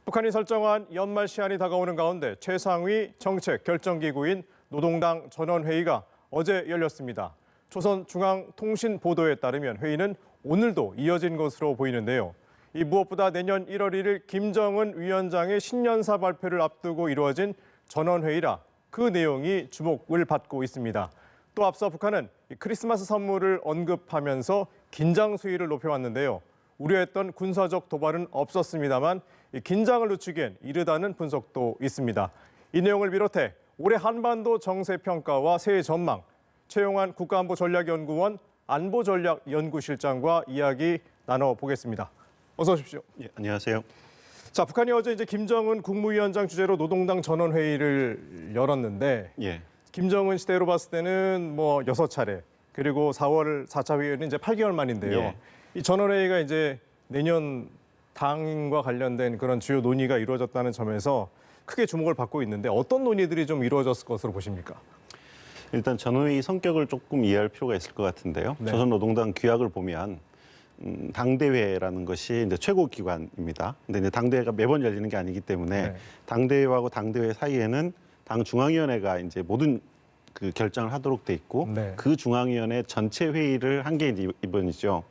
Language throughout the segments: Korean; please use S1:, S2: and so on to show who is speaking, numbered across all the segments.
S1: 북한이 설정한 연말 시한이 다가오는 가운데 최상위 정책 결정기구인 노동당 전원회의가 어제 열렸습니다. 조선중앙통신 보도에 따르면 회의는 오늘도 이어진 것으로 보이는데요. 이 무엇보다 내년 1월 1일 김정은 위원장의 신년사 발표를 앞두고 이루어진 전원회의라 그 내용이 주목을 받고 있습니다. 또 앞서 북한은 크리스마스 선물을 언급하면서 긴장 수위를 높여왔는데요. 우려했던 군사적 도발은 없었습니다만 긴장을 늦추기엔 이르다는 분석도 있습니다. 이 내용을 비롯해 올해 한반도 정세 평가와 새해 전망, 최용환 국가안보전략연구원 안보전략연구실장과 이야기 나눠보겠습니다. 어서 오십시오.
S2: 예, 안녕하세요.
S1: 자, 북한이 어제 김정은 국무위원장 주재로 노동당 전원회의를 열었는데 김정은 시대로 봤을 때는 뭐 6차례, 그리고 4월 4차 회의는 이제 8개월 만인데요. 이 전원회의가 이제 내년 당과 관련된 그런 주요 논의가 이루어졌다는 점에서 크게 주목을 받고 있는데 어떤 논의들이 좀 이루어졌을 것으로 보십니까?
S2: 일단 전원회의 성격을 조금 이해할 필요가 있을 것 같은데요. 조선노동당 규약을 보면 당대회라는 것이 이제 최고 기관입니다. 근데 이제 당대회가 매번 열리는 게 아니기 때문에 당대회하고 당대회 사이에는 당 중앙위원회가 이제 모든 그 결정을 하도록 돼 있고 그 중앙위원회 전체 회의를 한 게 이제 이번이죠.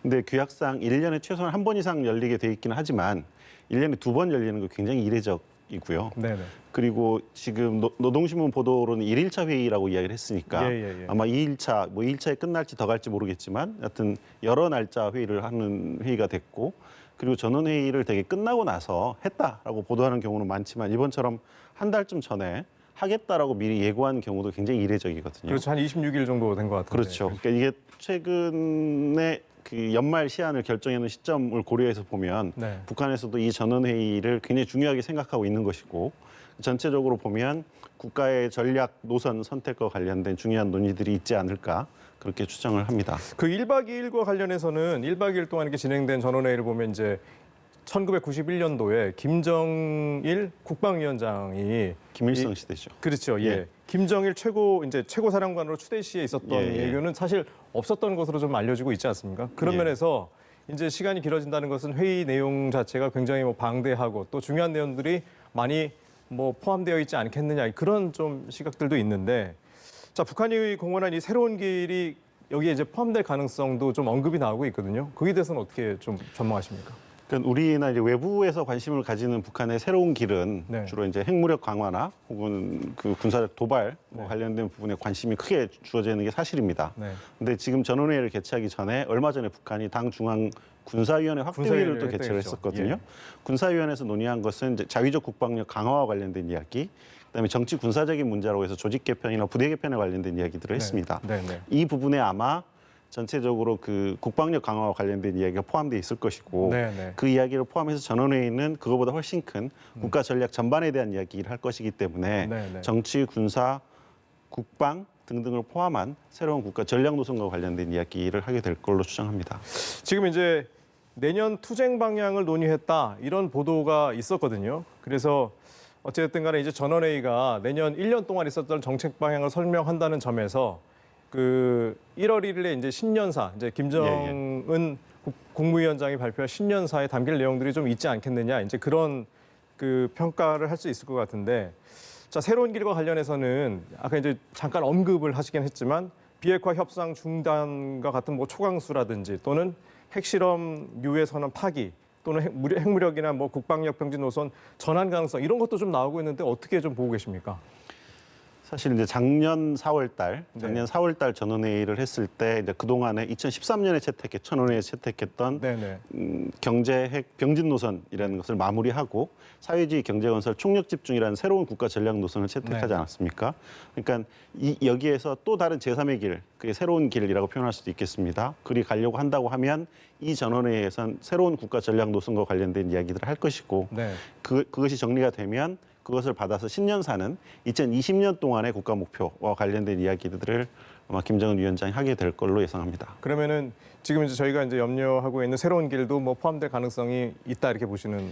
S2: 근데 규약상 1년에 최소한 한 번 이상 열리게 돼 있기는 하지만 1년에 2번 열리는 거 굉장히 이례적이고요. 그리고 지금 노동신문 보도로는 1일차 회의라고 이야기를 했으니까 아마 2일차, 뭐 2일차에 끝날지 더 갈지 모르겠지만 하여튼 여러 날짜 회의를 하는 회의가 됐고, 그리고 전원회의를 되게 끝나고 나서 했다라고 보도하는 경우는 많지만 이번처럼 한 달쯤 전에 하겠다라고 미리 예고한 경우도 굉장히 이례적이거든요.
S1: 그렇죠. 한 26일 정도 된 것 같은데.
S2: 그렇죠. 그러니까 이게 최근에 그 연말 시한을 결정하는 시점을 고려해서 보면 북한에서도 이 전원회의를 굉장히 중요하게 생각하고 있는 것이고, 전체적으로 보면 국가의 전략 노선 선택과 관련된 중요한 논의들이 있지 않을까 그렇게 추정을 합니다.
S1: 그 1박 2일과 관련해서는 1박 2일 동안 이렇게 진행된 전원회의를 보면 이제 1991년도에 김정일 국방위원장이
S2: 김일성 시대죠.
S1: 그렇죠. 김정일 최고사령관으로 추대 시에 있었던 얘기는 사실 없었던 것으로 좀 알려지고 있지 않습니까? 그런 면에서 이제 시간이 길어진다는 것은 회의 내용 자체가 굉장히 뭐 방대하고 또 중요한 내용들이 많이 뭐 포함되어 있지 않겠느냐, 그런 좀 시각들도 있는데, 자, 북한이 공언한 이 새로운 길이 여기에 이제 포함될 가능성도 좀 언급이 나오고 있거든요. 거기에 대해서는 어떻게 좀 전망하십니까?
S2: 그러니까 우리나 이제 외부에서 관심을 가지는 북한의 새로운 길은 주로 이제 핵무력 강화나 혹은 그 군사적 도발 관련된 부분에 관심이 크게 주어지는 게 사실입니다. 근데 지금 전원회의를 개최하기 전에 얼마 전에 북한이 당 중앙 군사위원회 확대회의를 또 개최를 했었거든요. 군사위원회에서 논의한 것은 이제 자위적 국방력 강화와 관련된 이야기, 그다음에 정치 군사적인 문제라고 해서 조직 개편이나 부대 개편에 관련된 이야기들을 했습니다. 이 부분에 아마 전체적으로 그 국방력 강화와 관련된 이야기가 포함되어 있을 것이고 그 이야기를 포함해서 전원회의는 그거보다 훨씬 큰 국가 전략 전반에 대한 이야기를 할 것이기 때문에 정치, 군사, 국방 등등을 포함한 새로운 국가 전략 노선과 관련된 이야기를 하게 될 걸로 추정합니다.
S1: 지금 이제 내년 투쟁 방향을 논의했다, 이런 보도가 있었거든요. 그래서 어쨌든 간에 이제 전원회의가 내년 1년 동안 있었던 정책 방향을 설명한다는 점에서 그 1월 1일에 이제 신년사, 이제 김정은 국무위원장이 발표한 신년사에 담길 내용들이 좀 있지 않겠느냐, 이제 그런 그 평가를 할 수 있을 것 같은데, 자, 새로운 길과 관련해서는 아까 이제 잠깐 언급을 하시긴 했지만 비핵화 협상 중단과 같은 뭐 초강수라든지 또는 핵실험 유해 선언 파기 또는 핵무력이나 뭐 국방력 병진 노선 전환 가능성, 이런 것도 좀 나오고 있는데 어떻게 좀 보고 계십니까?
S2: 사실 이제 작년 4월달 전원회의를 했을 때 이제 그 동안에 2013년에 전원회의에 채택했던 경제 핵 병진 노선이라는 것을 마무리하고 사회주의 경제 건설 총력 집중이라는 새로운 국가 전략 노선을 채택하지 않았습니까? 그러니까 여기에서 또 다른 제3의 길, 그게 새로운 길이라고 표현할 수도 있겠습니다. 그리 가려고 한다고 하면 이 전원회의에선 새로운 국가 전략 노선과 관련된 이야기들을 할 것이고 그것이 정리가 되면 그것을 받아서 신년사는 2020년 동안의 국가 목표와 관련된 이야기들을 아마 김정은 위원장이 하게 될 걸로 예상합니다.
S1: 그러면은 지금 이제 저희가 이제 염려하고 있는 새로운 길도 뭐 포함될 가능성이 있다, 이렇게 보시는?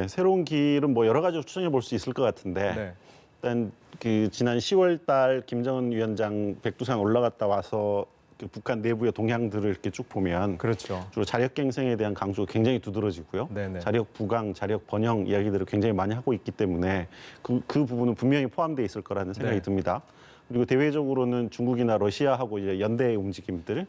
S2: 새로운 길은 뭐 여러 가지로 추정해 볼 수 있을 것 같은데 일단 그 지난 10월 달 김정은 위원장 백두산 올라갔다 와서 그 북한 내부의 동향들을 이렇게 쭉 보면
S1: 그렇죠.
S2: 주로 자력갱생에 대한 강조가 굉장히 두드러지고요.
S1: 네네.
S2: 자력 부강, 자력 번영 이야기들을 굉장히 많이 하고 있기 때문에 그 부분은 분명히 포함되어 있을 거라는 생각이
S1: 네.
S2: 듭니다. 그리고 대외적으로는 중국이나 러시아하고 이제 연대의 움직임들이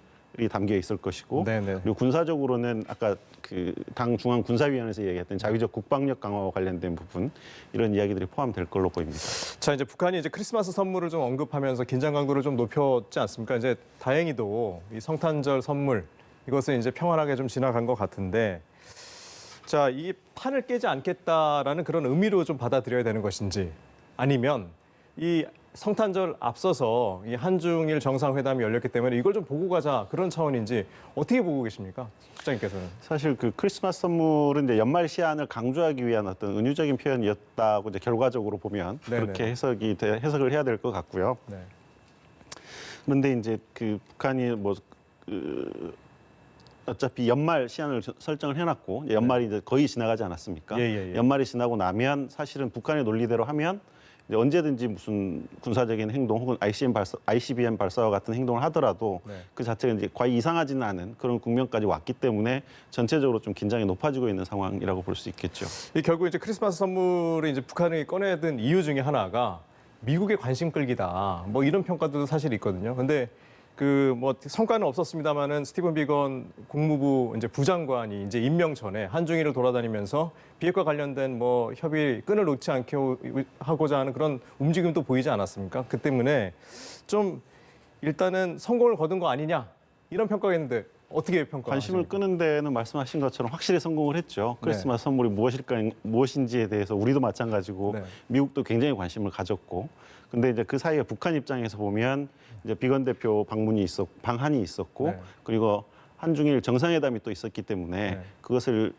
S2: 담겨 있을 것이고,
S1: 네네.
S2: 그리고 군사적으로는 아까 그 당 중앙군사위원회에서 얘기했던 자위적 국방력 강화와 관련된 부분 이런 이야기들이 포함될 걸로 보입니다.
S1: 자, 이제 북한이 이제 크리스마스 선물을 좀 언급하면서 긴장 강도를 좀 높였지 않습니까? 이제 다행히도 이 성탄절 선물 이것은 이제 평안하게 좀 지나간 것 같은데, 자, 이 판을 깨지 않겠다라는 그런 의미로 좀 받아들여야 되는 것인지, 아니면 이 성탄절 앞서서 이 한중일 정상회담이 열렸기 때문에 이걸 좀 보고 가자 그런 차원인지 어떻게 보고 계십니까, 실장님께서는?
S2: 사실 그 크리스마스 선물은 이제 연말 시한을 강조하기 위한 어떤 은유적인 표현이었다고 이제 결과적으로 보면
S1: 네네.
S2: 그렇게 해석을 해야 될 것 같고요.
S1: 네.
S2: 그런데 이제 그 북한이 어차피 연말 시한을 설정을 해놨고 연말이 이제 거의 지나가지 않았습니까?
S1: 예.
S2: 연말이 지나고 나면 사실은 북한의 논리대로 하면 이제 언제든지 무슨 군사적인 행동 혹은 ICBM 발사와 같은 행동을 하더라도
S1: 네.
S2: 그 자체가 이제 과히 이상하지는 않은 그런 국면까지 왔기 때문에 전체적으로 좀 긴장이 높아지고 있는 상황이라고 볼 수 있겠죠.
S1: 이 결국 이제 크리스마스 선물이 이제 북한이 꺼내든 이유 중에 하나가 미국의 관심 끌기다. 뭐 이런 평가들도 사실 있거든요. 근데 그 뭐 성과는 없었습니다만은 스티븐 비건 국무부 이제 부장관이 이제 임명 전에 한중일을 돌아다니면서 비핵화 관련된 뭐 협의 끈을 놓지 않게 하고자 하는 그런 움직임도 보이지 않았습니까? 그 때문에 좀 일단은 성공을 거둔 거 아니냐 이런 평가가 있는데 어떻게 평가하십니까?
S2: 관심을 끄는 데는 말씀하신 것처럼 확실히 성공을 했죠. 크리스마스 선물이 무엇인지에 대해서 우리도 마찬가지고
S1: 네.
S2: 미국도 굉장히 관심을 가졌고, 근데 이제 그 사이에 북한 입장에서 보면 이제 비건 대표 방한이 있었고,
S1: 네.
S2: 그리고 한중일 정상회담이 또 있었기 때문에
S1: 네.
S2: 그것이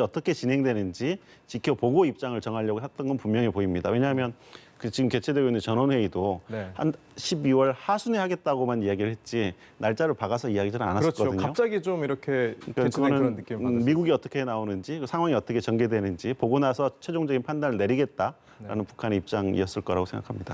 S2: 어떻게 진행되는지 지켜보고 입장을 정하려고 했던 건 분명해 보입니다. 왜냐하면 그 지금 개최되고 있는 전원회의도
S1: 네.
S2: 한 12월 하순에 하겠다고만 이야기를 했지 날짜를 박아서 이야기를 안 했었거든요.
S1: 그렇죠. 갑자기 좀 이렇게
S2: 그러니까
S1: 개최된 그런
S2: 그거는
S1: 느낌을 받았어요.
S2: 미국이 어떻게 나오는지 그 상황이 어떻게 전개되는지 보고 나서 최종적인 판단을 내리겠다라는
S1: 네.
S2: 북한의 입장이었을 거라고 생각합니다.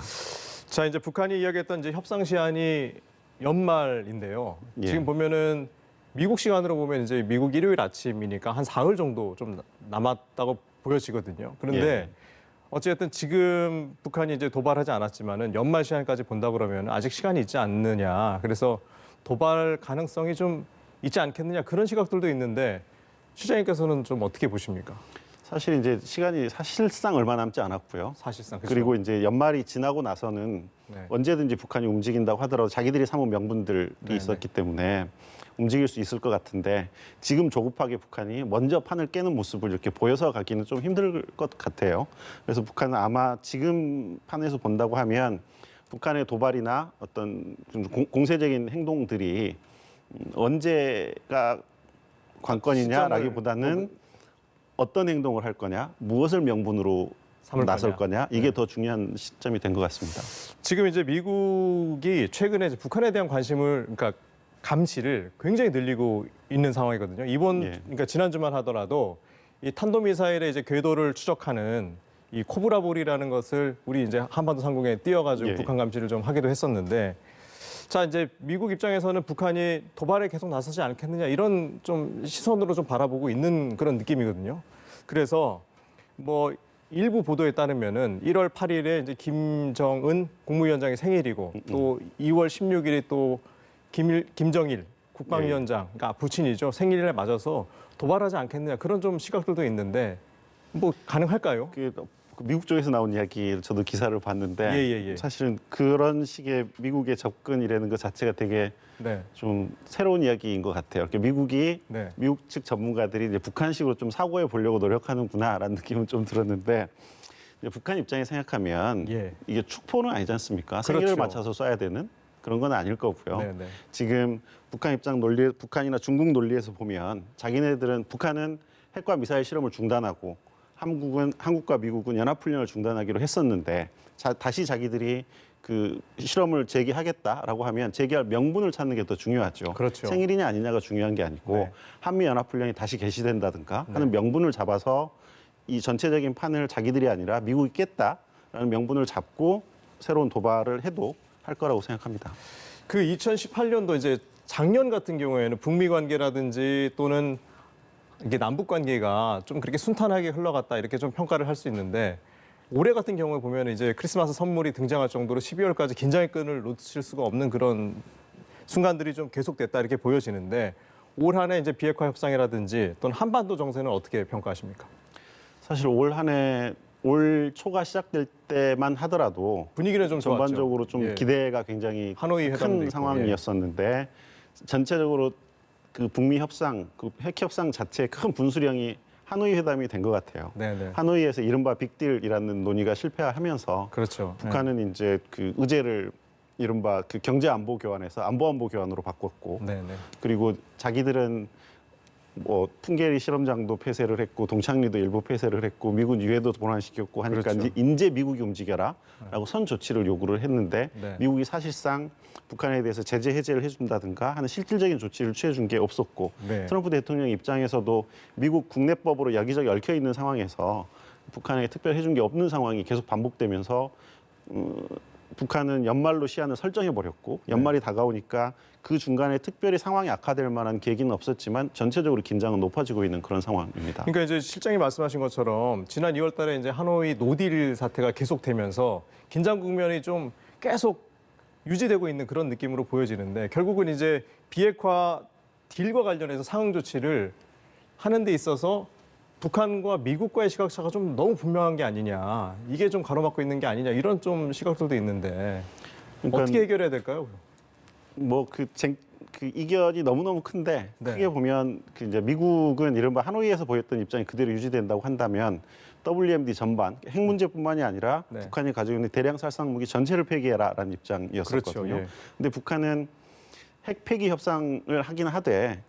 S1: 자, 이제 북한이 이야기했던 이제 협상 시한이 연말인데요.
S2: 예.
S1: 지금 보면은 미국 시간으로 보면 이제 미국 일요일 아침이니까 한 사흘 정도 좀 남았다고 보여지거든요. 그런데
S2: 예.
S1: 어쨌든 지금 북한이 이제 도발하지 않았지만은 연말 시한까지 본다 그러면 아직 시간이 있지 않느냐. 그래서 도발 가능성이 좀 있지 않겠느냐 그런 시각들도 있는데 실장님께서는 좀 어떻게 보십니까?
S2: 사실 이제 시간이 사실상 얼마 남지 않았고요.
S1: 사실상 그렇죠?
S2: 그리고 이제 연말이 지나고 나서는
S1: 네.
S2: 언제든지 북한이 움직인다고 하더라도 자기들이 삼은 명분들이
S1: 네네.
S2: 있었기 때문에 움직일 수 있을 것 같은데 지금 조급하게 북한이 먼저 판을 깨는 모습을 이렇게 보여서 가기는 좀 힘들 것 같아요. 그래서 북한은 아마 지금 판에서 본다고 하면 북한의 도발이나 어떤 좀 공세적인 행동들이 언제가 관건이냐라기보다는 어떤 행동을 할 거냐, 무엇을 명분으로
S1: 삼을
S2: 나설 거냐, 이게
S1: 네.
S2: 더 중요한 시점이 된 것 같습니다.
S1: 지금 이제 미국이 최근에 이제 북한에 대한 관심을 그러니까 감시를 굉장히 늘리고 있는 상황이거든요.
S2: 예.
S1: 그러니까 지난주만 하더라도 이 탄도미사일의 이제 궤도를 추적하는 이 코브라볼이라는 것을 우리 이제 한반도 상공에 띄워가지고
S2: 예.
S1: 북한 감시를 좀 하기도 했었는데, 자 이제 미국 입장에서는 북한이 도발에 계속 나서지 않겠느냐 이런 좀 시선으로 좀 바라보고 있는 그런 느낌이거든요. 그래서 뭐 일부 보도에 따르면은 1월 8일에 이제 김정은 국무위원장의 생일이고 또 2월 16일이 또 김정일 국방위원장, 그러니까 부친이죠. 생일에 맞아서 도발하지 않겠느냐 그런 좀 시각들도 있는데 뭐 가능할까요?
S2: 미국 쪽에서 나온 이야기 저도 기사를 봤는데
S1: 예.
S2: 사실은 그런 식의 미국의 접근이라는 것 자체가 되게
S1: 네.
S2: 좀 새로운 이야기인 것 같아요.
S1: 네.
S2: 미국 측 전문가들이 이제 북한식으로 좀 사고해 보려고 노력하는구나라는 느낌은 좀 들었는데 이제 북한 입장에 생각하면
S1: 예.
S2: 이게 축포는 아니지 않습니까? 생일을
S1: 그렇죠.
S2: 맞춰서 쏴야 되는 그런 건 아닐 거고요.
S1: 네.
S2: 지금 북한이나 중국 논리에서 보면 북한은 핵과 미사일 실험을 중단하고 한국과 미국은 연합훈련을 중단하기로 했었는데 다시 자기들이 그 실험을 재개하겠다라고 하면 재개할 명분을 찾는 게 더 중요하죠.
S1: 그렇죠.
S2: 생일이냐 아니냐가 중요한 게 아니고
S1: 네.
S2: 한미 연합훈련이 다시 개시된다든가 하는 명분을 잡아서 이 전체적인 판을 자기들이 아니라 미국이 깼다라는 명분을 잡고 새로운 도발을 해도 할 거라고 생각합니다.
S1: 그 2018년도 이제 작년 같은 경우에는 북미 관계라든지 또는 이게 남북 관계가 좀 그렇게 순탄하게 흘러갔다 이렇게 좀 평가를 할 수 있는데 올해 같은 경우에 보면 이제 크리스마스 선물이 등장할 정도로 12월까지 긴장의 끈을 놓칠 수가 없는 그런 순간들이 좀 계속됐다 이렇게 보여지는데 올 한해 이제 비핵화 협상이라든지 또는 한반도 정세는 어떻게 평가하십니까?
S2: 사실 올 초가 시작될 때만 하더라도
S1: 분위기는 좀
S2: 전반적으로
S1: 좋았죠.
S2: 좀
S1: 예.
S2: 기대가 굉장히
S1: 하노이 회담도
S2: 큰
S1: 있고,
S2: 상황이었었는데 전체적으로 그 북미 협상, 그 핵 협상 자체의 큰 분수령이 하노이 회담이 된 것 같아요.
S1: 네네.
S2: 하노이에서 이른바 빅딜이라는 논의가 실패하면서
S1: 그렇죠.
S2: 북한은 이제 그 의제를 이른바 그 경제 안보 교환에서 안보 교환으로 바꿨고
S1: 네네.
S2: 그리고 자기들은 뭐 풍계리 실험장도 폐쇄를 했고 동창리도 일부 폐쇄를 했고 미군 유해도 보완시켰고 하니까
S1: 그렇죠.
S2: 이제 미국이 움직여라라고 선 조치를 요구를 했는데
S1: 네.
S2: 미국이 사실상 북한에 대해서 제재 해제를 해준다든가 하는 실질적인 조치를 취해준 게 없었고
S1: 네.
S2: 트럼프 대통령 입장에서도 미국 국내법으로 여기저기 얽혀 있는 상황에서 북한에게 특별히 해준 게 없는 상황이 계속 반복되면서 북한은 연말로 시한을 설정해 버렸고 연말이 다가오니까 그 중간에 특별히 상황이 악화될 만한 계기는 없었지만 전체적으로 긴장은 높아지고 있는 그런 상황입니다.
S1: 그러니까 이제 실장이 말씀하신 것처럼 지난 2월 달에 이제 하노이 노딜 사태가 계속되면서 긴장 국면이 좀 계속 유지되고 있는 그런 느낌으로 보여지는데 결국은 이제 비핵화 딜과 관련해서 상응 조치를 하는 데 있어서 북한과 미국과의 시각차가 좀 너무 분명한 게 아니냐. 이게 좀 가로막고 있는 게 아니냐. 이런 좀 시각들도 있는데
S2: 그러니까
S1: 어떻게 해결해야 될까요?
S2: 뭐 그 이견이 너무너무 큰데
S1: 네.
S2: 크게 보면 그 이제 미국은 이른바 하노이에서 보였던 입장이 그대로 유지된다고 한다면 WMD 전반 핵 문제뿐만이 아니라
S1: 네.
S2: 북한이 가지고 있는 대량 살상 무기 전체를 폐기해라라는 입장이었었거든요.
S1: 그렇죠, 예.
S2: 근데 북한은 핵 폐기 협상을 하긴 하되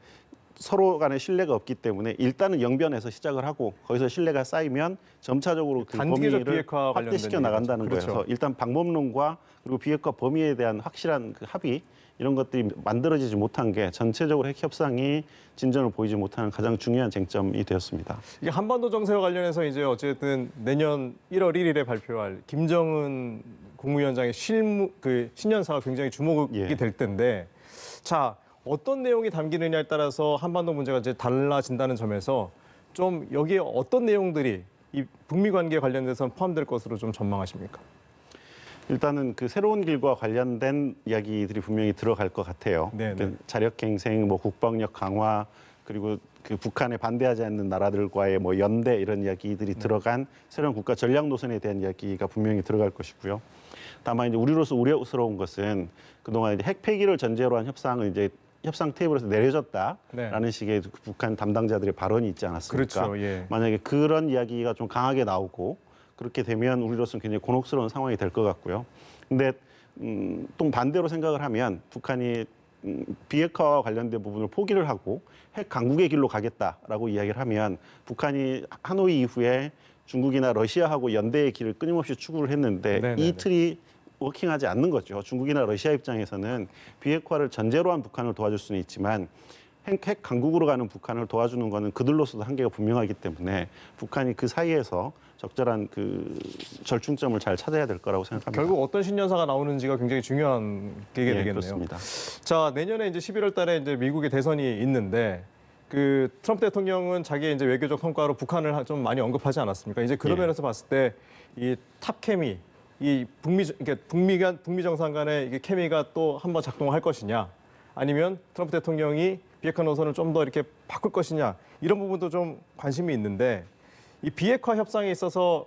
S2: 서로 간에 신뢰가 없기 때문에 일단은 영변에서 시작을 하고 거기서 신뢰가 쌓이면 점차적으로 그
S1: 단기적
S2: 범위를
S1: 비핵화 관련된
S2: 확대시켜 나간다는
S1: 얘기죠. 그렇죠.
S2: 거여서 일단 방법론과 그리고 비핵화 범위에 대한 확실한 그 합의 이런 것들이 만들어지지 못한 게 전체적으로 핵 협상이 진전을 보이지 못하는 가장 중요한 쟁점이 되었습니다.
S1: 이게 한반도 정세와 관련해서 이제 어쨌든 내년 1월 1일에 발표할 김정은 국무위원장의 신년사가 굉장히 주목이
S2: 예.
S1: 될 텐데 자 어떤 내용이 담기느냐에 따라서 한반도 문제가 이제 달라진다는 점에서 좀 여기에 어떤 내용들이 이 북미 관계에 관련돼서 포함될 것으로 좀 전망하십니까?
S2: 일단은 그 새로운 길과 관련된 이야기들이 분명히 들어갈 것 같아요.
S1: 네네.
S2: 자력갱생, 뭐 국방력 강화, 그리고 그 북한에 반대하지 않는 나라들과의 뭐 연대 이런 이야기들이 들어간 새로운 국가 전략 노선에 대한 이야기가 분명히 들어갈 것이고요. 다만 이제 우리로서 우려스러운 것은 그동안 이제 핵 폐기를 전제로 한 협상은 이제 협상 테이블에서 내려졌다라는
S1: 네.
S2: 식의 북한 담당자들의 발언이 있지 않았습니까?
S1: 그렇죠. 예.
S2: 만약에 그런 이야기가 좀 강하게 나오고 그렇게 되면 우리로서는 굉장히 곤혹스러운 상황이 될 것 같고요. 근데 또 반대로 생각을 하면 북한이 비핵화와 관련된 부분을 포기를 하고 핵 강국의 길로 가겠다라고 이야기를 하면 북한이 하노이 이후에 중국이나 러시아하고 연대의 길을 끊임없이 추구를 했는데
S1: 네네네.
S2: 이 틀이 워킹하지 않는 거죠. 중국이나 러시아 입장에서는 비핵화를 전제로 한 북한을 도와줄 수는 있지만 핵 강국으로 가는 북한을 도와주는 거는 그들로서도 한계가 분명하기 때문에 북한이 그 사이에서 적절한 그 절충점을 잘 찾아야 될 거라고 생각합니다.
S1: 결국 어떤 신년사가 나오는지가 굉장히 중요한 게 되겠네요.
S2: 그렇습니다.
S1: 자, 내년에 이제 11월 달에 이제 미국의 대선이 있는데 그 트럼프 대통령은 자기의 이제 외교적 성과로 북한을 좀 많이 언급하지 않았습니까? 이제 그런
S2: 예.
S1: 면에서 봤을 때 이 탑 케미, 이 북미 정상 간의 이게 케미가 또 한번 작동할 것이냐, 아니면 트럼프 대통령이 비핵화 노선을 좀 더 이렇게 바꿀 것이냐 이런 부분도 좀 관심이 있는데 이 비핵화 협상에 있어서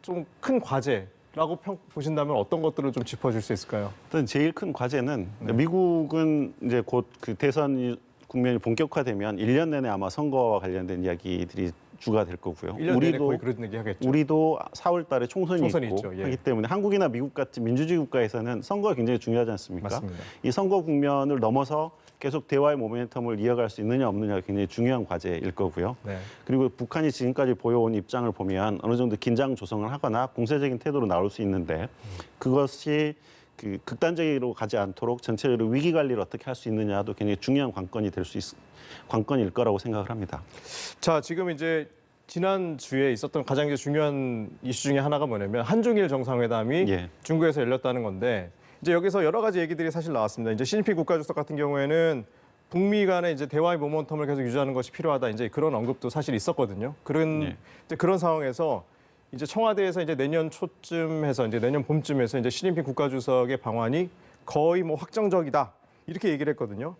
S1: 좀 큰 과제라고 보신다면 어떤 것들을 좀 짚어줄 수 있을까요?
S2: 일단 제일 큰 과제는 미국은 이제 곧 그 대선 국면이 본격화되면 1년 내내 아마 선거와 관련된 이야기들이 주가 될 거고요.
S1: 1년 내내 거의 그런 얘기 하겠죠.
S2: 우리도 4월 달에 총선이 있고
S1: 있죠. 예.
S2: 하기 때문에 한국이나 미국 같은 민주주의 국가에서는 선거가 굉장히 중요하지 않습니까?
S1: 맞습니다.
S2: 이 선거 국면을 넘어서 계속 대화의 모멘텀을 이어갈 수 있느냐 없느냐가 굉장히 중요한 과제일 거고요.
S1: 네.
S2: 그리고 북한이 지금까지 보여온 입장을 보면 어느 정도 긴장 조성을 하거나 공세적인 태도로 나올 수 있는데 그것이 그 극단적으로 가지 않도록 전체적으로 위기 관리를 어떻게 할 수 있느냐도 굉장히 중요한 관건일 거라고 생각을 합니다.
S1: 자, 지금 이제 지난 주에 있었던 가장 이제 중요한 이슈 중에 하나가 뭐냐면 한중일 정상회담이
S2: 예.
S1: 중국에서 열렸다는 건데 이제 여기서 여러 가지 얘기들이 사실 나왔습니다. 이제 시진핑 국가주석 같은 경우에는 북미 간의 이제 대화의 모멘텀을 계속 유지하는 것이 필요하다. 이제 그런 언급도 사실 있었거든요. 이제 그런 상황에서 이제 청와대에서 이제 내년 초쯤해서 이제 내년 봄쯤에서 이제 시진핑 국가주석의 방한이 거의 뭐 확정적이다. 이렇게 얘기를 했거든요.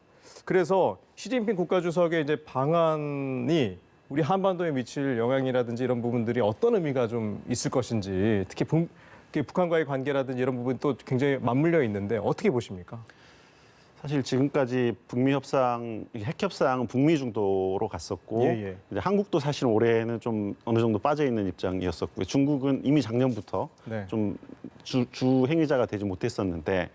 S1: 그래서 시진핑 국가주석의 이제 방한이 우리 한반도에 미칠 영향이라든지 이런 부분들이 어떤 의미가 좀 있을 것인지, 특히 북한과의 관계라든지 이런 부분이 또 굉장히 맞물려 있는데 어떻게 보십니까?
S2: 사실 지금까지 북미 협상, 핵 협상은 북미 중도로 갔었고
S1: 예.
S2: 이제 한국도 사실 올해는 좀 어느 정도 빠져 있는 입장이었었고요. 중국은 이미 작년부터
S1: 네.
S2: 좀 주 행위자가 되지 못했었는데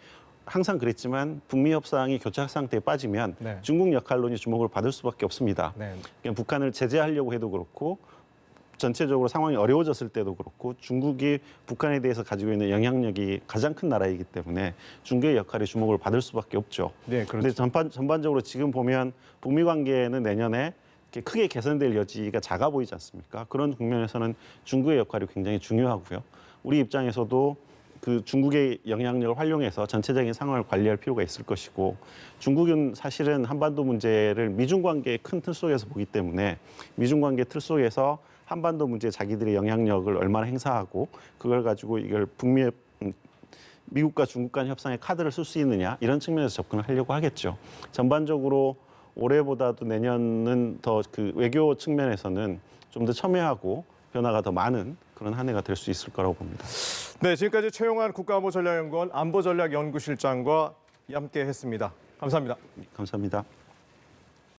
S2: 항상 그랬지만 북미 협상이 교착 상태에 빠지면
S1: 네.
S2: 중국 역할론이 주목을 받을 수밖에 없습니다.
S1: 네.
S2: 그냥 북한을 제재하려고 해도 그렇고 전체적으로 상황이 어려워졌을 때도 그렇고 중국이 북한에 대해서 가지고 있는 영향력이 가장 큰 나라이기 때문에 중국의 역할이 주목을 받을 수밖에 없죠.
S1: 네, 그렇죠.
S2: 그런데 전반적으로 지금 보면 북미 관계는 내년에 이렇게 크게 개선될 여지가 작아 보이지 않습니까? 그런 국면에서는 중국의 역할이 굉장히 중요하고요. 우리 입장에서도 그 중국의 영향력을 활용해서 전체적인 상황을 관리할 필요가 있을 것이고 중국은 사실은 한반도 문제를 미중 관계의 큰 틀 속에서 보기 때문에 미중 관계 틀 속에서 한반도 문제에 자기들의 영향력을 얼마나 행사하고 그걸 가지고 이걸 미국과 중국 간 협상의 카드를 쓸 수 있느냐 이런 측면에서 접근을 하려고 하겠죠. 전반적으로 올해보다도 내년은 더 그 외교 측면에서는 좀 더 첨예하고 변화가 더 많은 그런 한 해가 될 수 있을 거라고 봅니다.
S1: 네, 지금까지 최용환 국가안보전략연구원 안보전략연구실장과 함께했습니다. 감사합니다.
S2: 감사합니다.